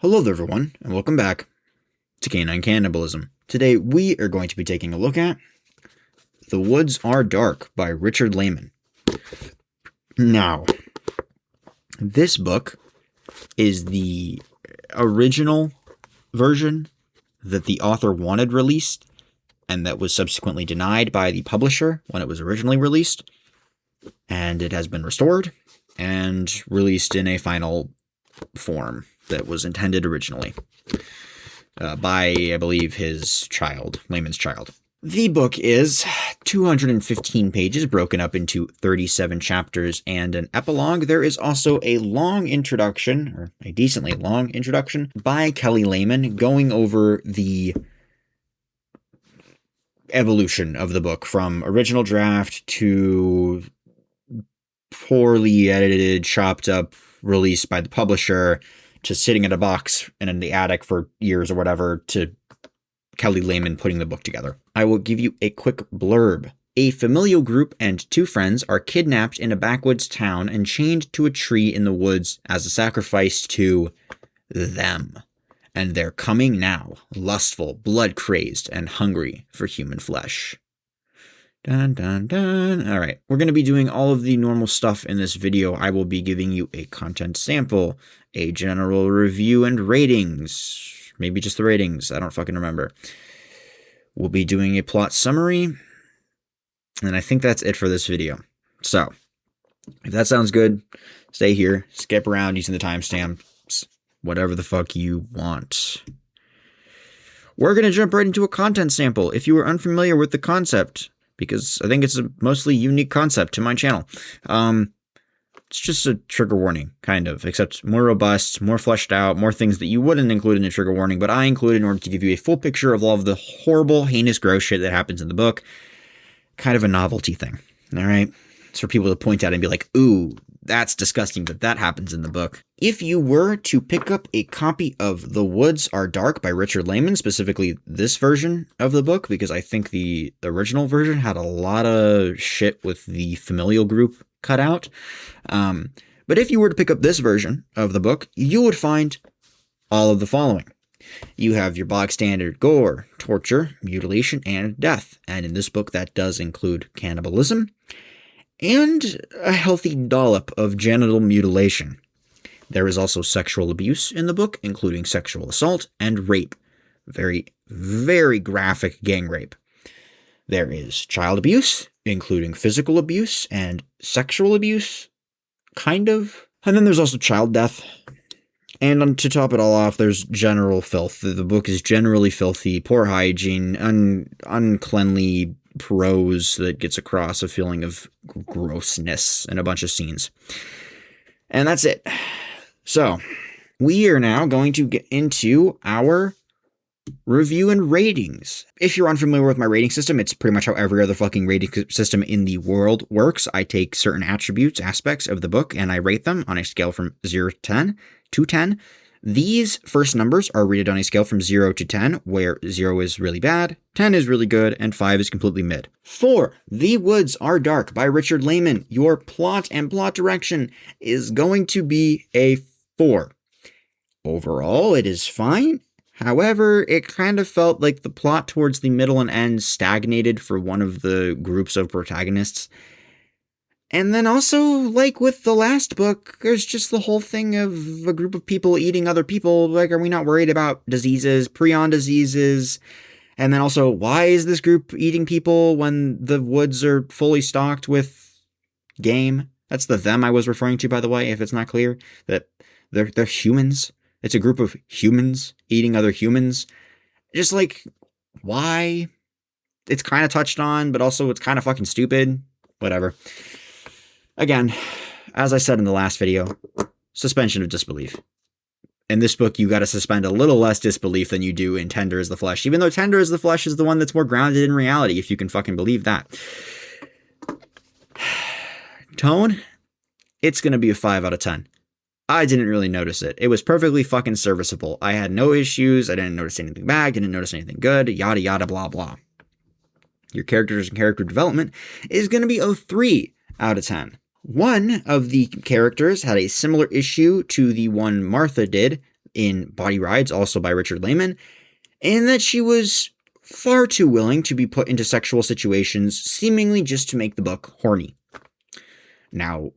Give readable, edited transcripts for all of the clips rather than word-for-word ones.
Hello there everyone, and welcome back to Canine Cannibalism. Today we are going to be taking a look at The Woods Are Dark by Richard Laymon. Now, this book is the original version that the author wanted released, and that was subsequently denied by the publisher when it was originally released, and it has been restored and released in a final form that was intended originally by, I believe, his child, Laymon's child. The book is 215 pages, broken up into 37 chapters and an epilogue. There is also a long introduction, or a decently long introduction, by Kelly Laymon going over the evolution of the book from original draft to poorly edited, chopped up, released by the publisher, to sitting in a box and in the attic for years or whatever, to Kelly Laymon putting the book together. I will give you a quick blurb. A familial group and two friends are kidnapped in a backwoods town and chained to a tree in the woods as a sacrifice to them. And they're coming now, lustful, blood-crazed, and hungry for human flesh. Dun, dun, dun. All right, we're going to be doing all of the normal stuff in this video. I will be giving you a content sample, a general review and ratings. Maybe just the ratings. I don't fucking remember. We'll be doing a plot summary. And I think that's it for this video. So, if that sounds good, stay here. Skip around using the timestamps. Whatever the fuck you want. We're going to jump right into a content sample. If you are unfamiliar with the concept, because I think it's a mostly unique concept to my channel. It's just a trigger warning, kind of, except more robust, more fleshed out, more things that you wouldn't include in a trigger warning, but I include in order to give you a full picture of all of the horrible, heinous, gross shit that happens in the book. Kind of a novelty thing, all right? It's for people to point out and be like, ooh, that's disgusting, but that happens in the book. If you were to pick up a copy of The Woods Are Dark by Richard Laymon, specifically this version of the book, because I think the original version had a lot of shit with the familial group cut out. But if you were to pick up this version of the book, you would find all of the following. You have your bog standard gore, torture, mutilation, and death. And in this book, that does include cannibalism and a healthy dollop of genital mutilation. There is also sexual abuse in the book, including sexual assault and rape. Very, very graphic gang rape. There is child abuse, including physical abuse and sexual abuse, kind of. And then there's also child death. And to top it all off, there's general filth. The book is generally filthy, poor hygiene, uncleanly prose that gets across a feeling of grossness in a bunch of scenes. And that's it. So, we are now going to get into our review and ratings. If you're unfamiliar with my rating system, it's pretty much how every other fucking rating system in the world works. I take certain attributes, aspects of the book, and I rate them on a scale from 0 to 10. These first numbers are rated on a scale from 0 to 10, where 0 is really bad, 10 is really good, and 5 is completely mid. For The Woods Are Dark by Richard Laymon, your plot and plot direction is going to be a 4. Overall, it is fine. However, it kind of felt like the plot towards the middle and end stagnated for one of the groups of protagonists. And then also, like with the last book, there's just the whole thing of a group of people eating other people. Like, are we not worried about diseases, prion diseases? And then also, why is this group eating people when the woods are fully stocked with game? That's the them I was referring to, by the way, if it's not clear. That they're humans. It's a group of humans eating other humans. Just like, why? It's kind of touched on, but also it's kind of fucking stupid. Whatever. Again, as I said in the last video, suspension of disbelief. In this book, you got to suspend a little less disbelief than you do in Tender as the Flesh, even though Tender as the Flesh is the one that's more grounded in reality, if you can fucking believe that. Tone, it's going to be a 5 out of 10. I didn't really notice it. It was perfectly fucking serviceable. I had no issues. I didn't notice anything bad. Didn't notice anything good. Yada, yada, blah, blah. Your characters and character development is going to be a 3 out of 10. One of the characters had a similar issue to the one Martha did in Body Rides, also by Richard Laymon, and that she was far too willing to be put into sexual situations, seemingly just to make the book horny. Now,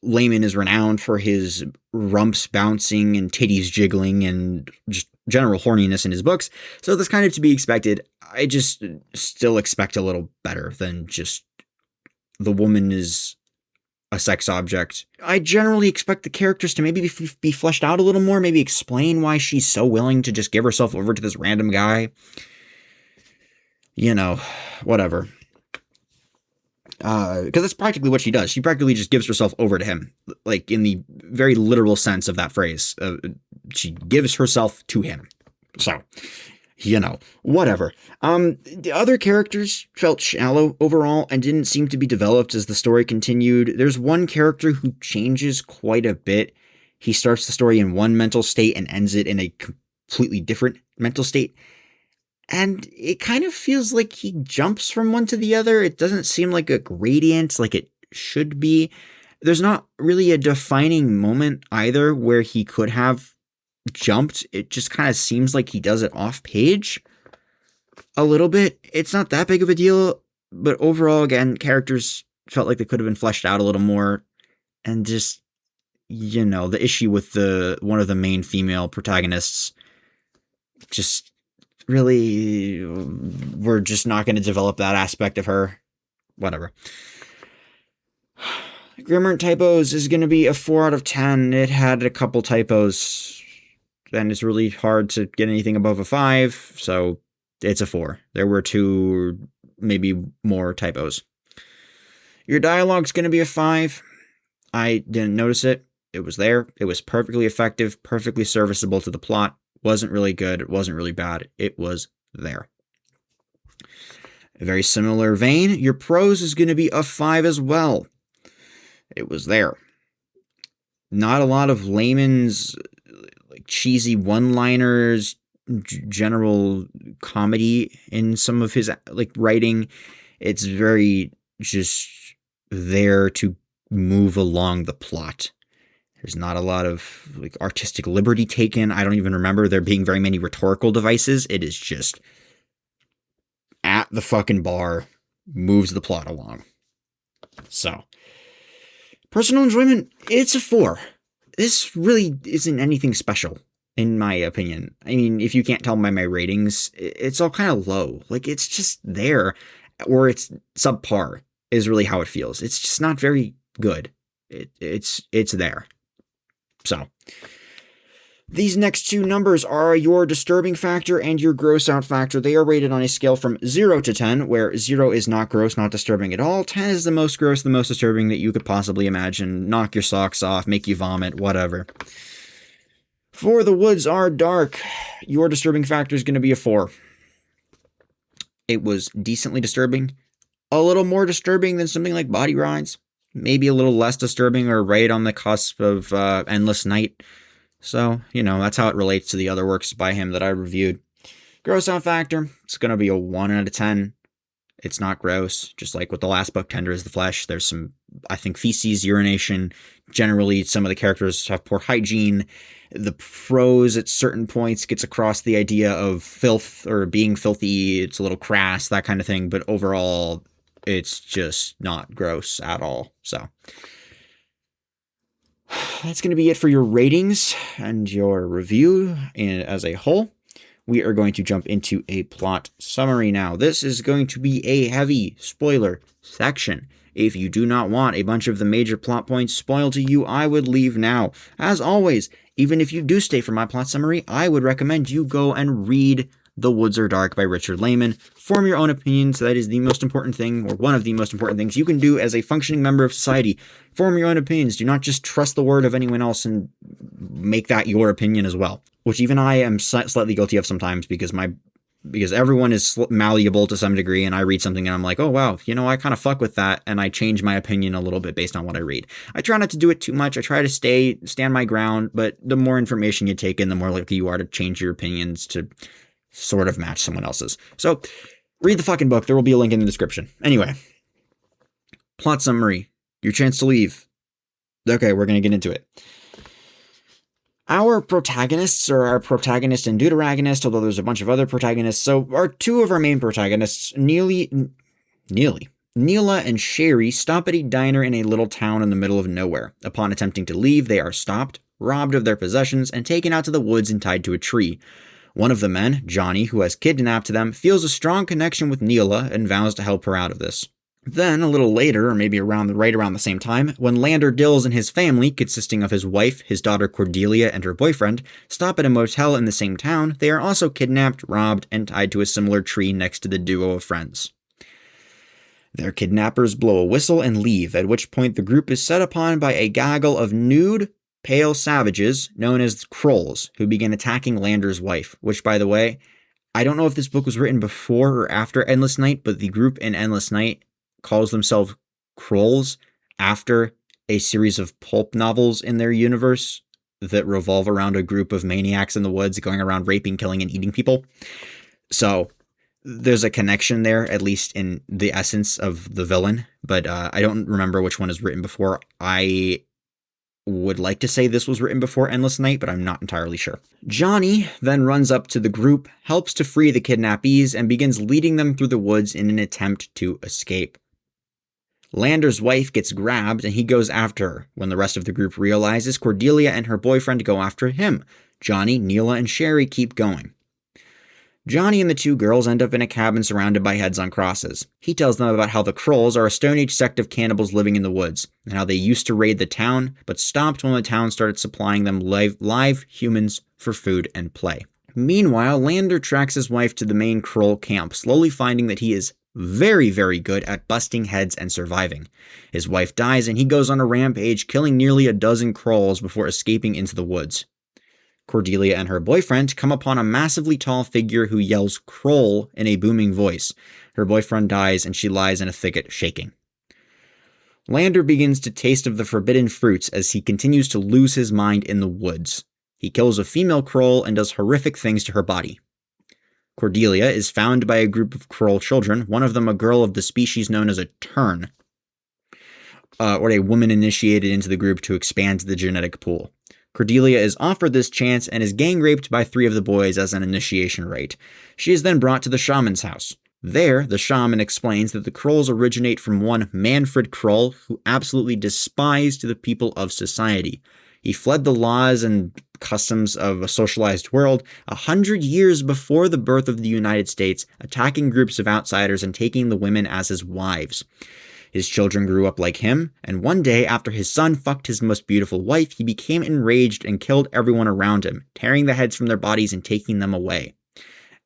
Laymon is renowned for his rumps bouncing and titties jiggling and just general horniness in his books, so that's kind of to be expected. I just still expect a little better than just the woman is a sex object. I generally expect the characters to maybe be fleshed out a little more, maybe explain why she's so willing to just give herself over to this random guy. You know, whatever. Because that's practically what she does. She practically just gives herself over to him, like in the very literal sense of that phrase. She gives herself to him. So, whatever. The other characters felt shallow overall and didn't seem to be developed as the story continued. There's one character who changes quite a bit. He starts the story in one mental state and ends it in a completely different mental state. And it kind of feels like he jumps from one to the other. It doesn't seem like a gradient like it should be. There's not really a defining moment either where he could have jumped. It just kind of seems like he does it off page a little bit. It's not that big of a deal, but overall, again, characters felt like they could have been fleshed out a little more. And just, the issue with one of the main female protagonists, just really, we're just not going to develop that aspect of her. Whatever. Grammar and Typos is going to be a 4 out of 10. It had a couple typos, and it's really hard to get anything above a 5, so it's a 4. There were 2, maybe more typos. Your dialogue's going to be a 5. I didn't notice it. It was there. It was perfectly effective, perfectly serviceable to the plot. Wasn't really good. It wasn't really bad. It was there. A very similar vein, your prose is going to be a 5 as well. It was there. Not a lot of Laymon's cheesy one-liners, general comedy in some of his writing. It's very just there to move along the plot. There's not a lot of artistic liberty taken. I don't even remember there being very many rhetorical devices. It is just at the fucking bar, moves the plot along. So, personal enjoyment, it's a 4. This really isn't anything special, in my opinion. I mean, if you can't tell by my ratings, it's all kind of low. It's just there, or it's subpar, is really how it feels. It's just not very good. It's there. So, these next 2 numbers are your disturbing factor and your gross out factor. They are rated on a scale from 0 to 10, where 0 is not gross, not disturbing at all. 10 is the most gross, the most disturbing that you could possibly imagine. Knock your socks off, make you vomit, whatever. For The Woods Are Dark, your disturbing factor is going to be a 4. It was decently disturbing. A little more disturbing than something like Body Rides. Maybe a little less disturbing or right on the cusp of Endless Night. So, that's how it relates to the other works by him that I reviewed. Gross out factor, it's going to be a 1 out of 10. It's not gross. Just like with the last book, Tender is the Flesh, there's some, I think, feces, urination. Generally, some of the characters have poor hygiene. The prose at certain points gets across the idea of filth or being filthy. It's a little crass, that kind of thing. But overall, it's just not gross at all. So that's going to be it for your ratings and your review as a whole. We are going to jump into a plot summary now. This is going to be a heavy spoiler section. If you do not want a bunch of the major plot points spoiled to you, I would leave now. As always, even if you do stay for my plot summary, I would recommend you go and read The Woods Are Dark by Richard Laymon. Form your own opinions. That is the most important thing, or one of the most important things you can do as a functioning member of society. Form your own opinions. Do not just trust the word of anyone else and make that your opinion as well. Which even I am slightly guilty of sometimes because everyone is malleable to some degree, and I read something and I'm like, oh wow, I kind of fuck with that, and I change my opinion a little bit based on what I read. I try not to do it too much. I try to stand my ground, but the more information you take in, the more likely you are to change your opinions to sort of match someone else's. So, read the fucking book. There will be a link in the description. Anyway, plot summary. Your chance to leave. Okay, we're going to get into it. Our protagonists, or our protagonist and deuteragonist, although there's a bunch of other protagonists, so our two of our main protagonists, Neela and Sherry, stop at a diner in a little town in the middle of nowhere. Upon attempting to leave, they are stopped, robbed of their possessions, and taken out to the woods and tied to a tree. One of the men, Johnny, who has kidnapped them, feels a strong connection with Neela and vows to help her out of this. Then, a little later, or maybe right around the same time, when Lander Dills and his family, consisting of his wife, his daughter Cordelia, and her boyfriend, stop at a motel in the same town, they are also kidnapped, robbed, and tied to a similar tree next to the duo of friends. Their kidnappers blow a whistle and leave, at which point the group is set upon by a gaggle of nude, pale savages known as Krulls, who begin attacking Lander's wife, which, by the way, I don't know if this book was written before or after Endless Night, but the group in Endless Night calls themselves Krulls after a series of pulp novels in their universe that revolve around a group of maniacs in the woods going around raping, killing, and eating people. So there's a connection there, at least in the essence of the villain, but I don't remember which one is written before. I would like to say this was written before Endless Night, but I'm not entirely sure. Johnny then runs up to the group, helps to free the kidnappees, and begins leading them through the woods in an attempt to escape. Lander's wife gets grabbed, and he goes after her. When the rest of the group realizes, Cordelia and her boyfriend go after him. Johnny, Neela, and Sherry keep going. Johnny and the two girls end up in a cabin surrounded by heads on crosses. He tells them about how the Krulls are a Stone Age sect of cannibals living in the woods, and how they used to raid the town, but stopped when the town started supplying them live humans for food and play. Meanwhile, Lander tracks his wife to the main Krull camp, slowly finding that he is very, very good at busting heads and surviving. His wife dies, and he goes on a rampage, killing nearly a dozen Krulls before escaping into the woods. Cordelia and her boyfriend come upon a massively tall figure who yells Krull in a booming voice. Her boyfriend dies, and she lies in a thicket, shaking. Lander begins to taste of the forbidden fruits as he continues to lose his mind in the woods. He kills a female Krull and does horrific things to her body. Cordelia is found by a group of Krull children, one of them a girl of the species known as a Tern, or a woman initiated into the group to expand the genetic pool. Cordelia is offered this chance and is gang raped by 3 of the boys as an initiation rite. She is then brought to the shaman's house. There, the shaman explains that the Krulls originate from one Manfred Krull, who absolutely despised the people of society. He fled the laws and customs of a socialized world 100 years before the birth of the United States, attacking groups of outsiders and taking the women as his wives. His children grew up like him, and one day after his son fucked his most beautiful wife, he became enraged and killed everyone around him, tearing the heads from their bodies and taking them away.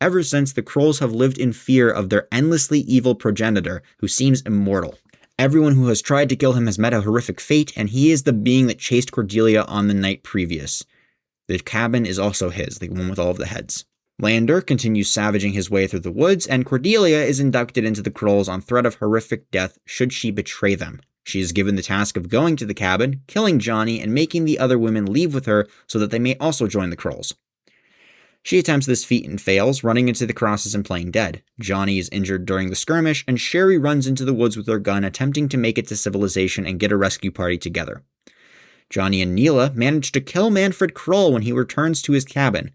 Ever since, the Krulls have lived in fear of their endlessly evil progenitor, who seems immortal. Everyone who has tried to kill him has met a horrific fate, and he is the being that chased Cordelia on the night previous. The cabin is also his, the one with all of the heads. Lander continues savaging his way through the woods, and Cordelia is inducted into the Krulls on threat of horrific death should she betray them. She is given the task of going to the cabin, killing Johnny, and making the other women leave with her so that they may also join the Krulls. She attempts this feat and fails, running into the crosses and playing dead. Johnny is injured during the skirmish, and Sherry runs into the woods with her gun, attempting to make it to civilization and get a rescue party together. Johnny and Neela manage to kill Manfred Krull when he returns to his cabin.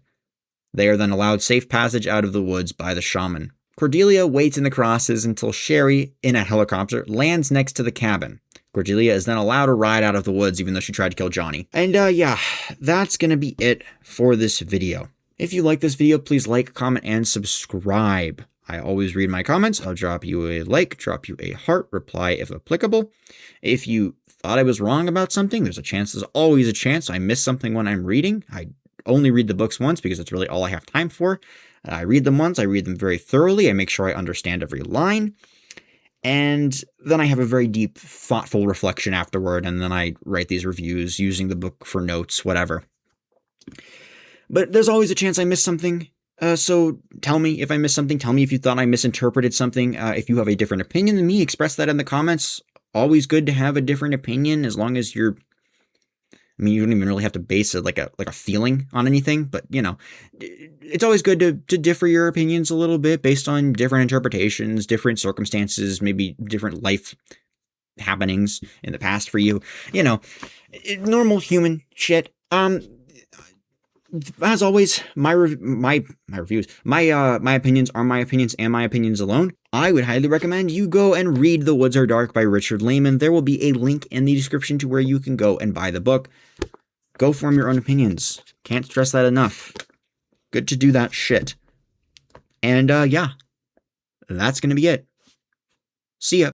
They are then allowed safe passage out of the woods by the shaman. Cordelia waits in the crosses until Sherry, in a helicopter, lands next to the cabin. Cordelia is then allowed to ride out of the woods even though she tried to kill Johnny. And yeah, that's gonna be it for this video. If you like this video, please like, comment, and subscribe. I always read my comments. I'll drop you a like, drop you a heart, reply if applicable. If you thought I was wrong about something, there's always a chance I miss something when I'm reading. I only read the books once because that's really all I have time for. I read them once, I read them very thoroughly, I make sure I understand every line, and then I have a very deep, thoughtful reflection afterward, and then I write these reviews using the book for notes, whatever. But there's always a chance I miss something, so tell me if I missed something, tell me if you thought I misinterpreted something. If you have a different opinion than me, express that in the comments. Always good to have a different opinion, as long as you don't even really have to base it like a feeling on anything, but it's always good to differ your opinions a little bit based on different interpretations, different circumstances, maybe different life happenings in the past for you, normal human shit. as always, my reviews, my opinions are my opinions and my opinions alone. I would highly recommend you go and read The Woods Are Dark by Richard Laymon. There will be a link in the description to where you can go and buy the book. Go form your own opinions. Can't stress that enough. Good to do that shit. And yeah, that's gonna be it. See ya.